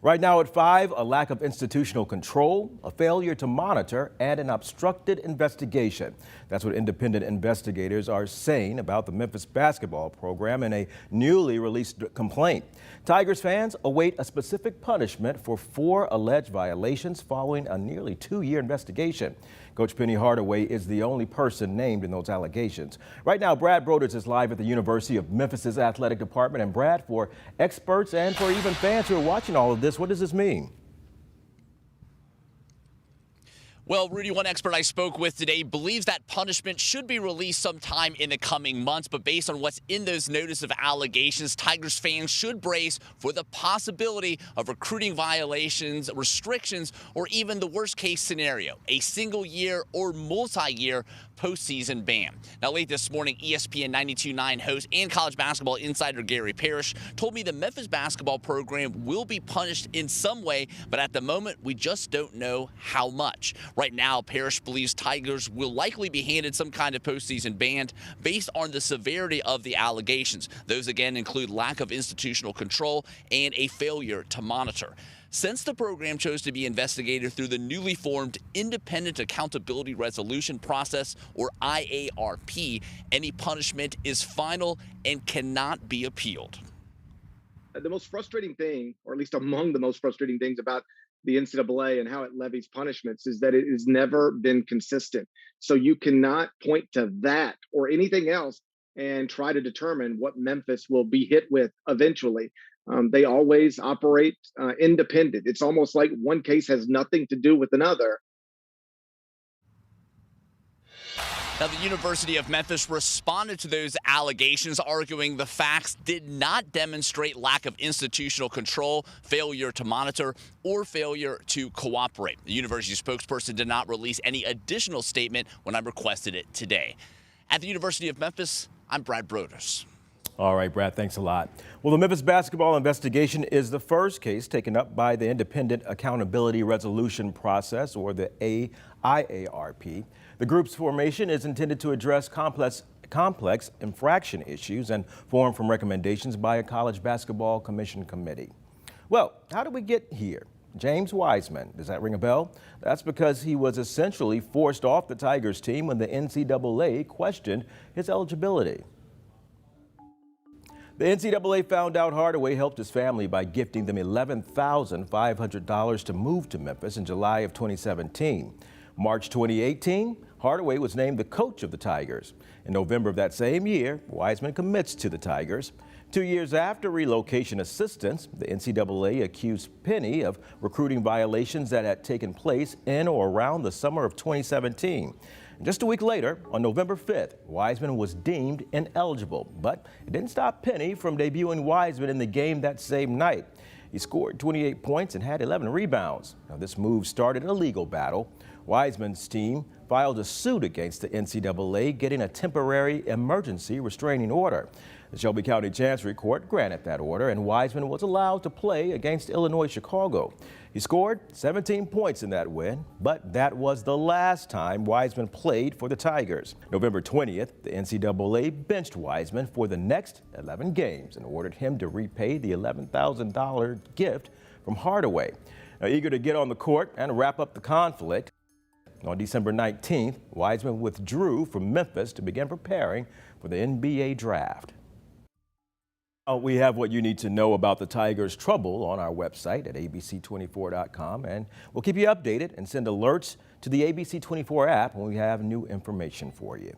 Right now at 5, a lack of institutional control, a failure to monitor, and an obstructed investigation. That's what independent investigators are saying about the Memphis basketball program in a newly released complaint. Tigers fans await a specific punishment for 4 alleged violations following a nearly 2-year investigation. Coach Penny Hardaway is the only person named in those allegations. Right now, Brad Broders is live at the University of Memphis's athletic department. And Brad, for experts and for even fans who are watching all of this, what does this mean? Well, Rudy, one expert I spoke with today believes that punishment should be released sometime in the coming months. But based on what's in those notice of allegations, Tigers fans should brace for the possibility of recruiting violations, restrictions, or even the worst case scenario, a single year or multi-year postseason ban. Now, late this morning, ESPN 92.9 host and college basketball insider Gary Parrish told me the Memphis basketball program will be punished in some way, but at the moment, we just don't know how much. Right now, Parrish believes Tigers will likely be handed some kind of postseason ban based on the severity of the allegations. Those, again, include lack of institutional control and a failure to monitor. Since the program chose to be investigated through the newly formed Independent Accountability Resolution Process, or IARP, any punishment is final and cannot be appealed. The most frustrating thing, or at least among the most frustrating things about the NCAA and how it levies punishments, is that it has never been consistent. So you cannot point to that or anything else and try to determine what Memphis will be hit with eventually. They always operate independent. It's almost like one case has nothing to do with another. Now, the University of Memphis responded to those allegations, arguing the facts did not demonstrate lack of institutional control, failure to monitor, or failure to cooperate. The university spokesperson did not release any additional statement when I requested it today. At the University of Memphis, I'm Brad Broders. All right, Brad, thanks a lot. Well, the Memphis basketball investigation is the first case taken up by the Independent Accountability Resolution Process, or the IARP. The group's formation is intended to address complex infraction issues and form from recommendations by a college basketball commission committee. Well, how did we get here? James Wiseman, does that ring a bell? That's because he was essentially forced off the Tigers team when the NCAA questioned his eligibility. The NCAA found out Hardaway helped his family by gifting them $11,500 to move to Memphis in July of 2017. March 2018, Hardaway was named the coach of the Tigers. In November of that same year, Wiseman commits to the Tigers. 2 years after relocation assistance, the NCAA accused Penny of recruiting violations that had taken place in or around the summer of 2017. Just a week later, on November 5th, Wiseman was deemed ineligible, but it didn't stop Penny from debuting Wiseman in the game that same night. He scored 28 points and had 11 rebounds. Now, this move started a legal battle. Wiseman's team filed a suit against the NCAA, getting a temporary emergency restraining order. The Shelby County Chancery Court granted that order, and Wiseman was allowed to play against Illinois Chicago. He scored 17 points in that win, but that was the last time Wiseman played for the Tigers. November 20th, the NCAA benched Wiseman for the next 11 games and ordered him to repay the $11,000 gift from Hardaway. Now, eager to get on the court and wrap up the conflict, on December 19th, Wiseman withdrew from Memphis to begin preparing for the NBA draft. We have what you need to know about the Tigers' trouble on our website at abc24.com, and we'll keep you updated and send alerts to the ABC24 app when we have new information for you.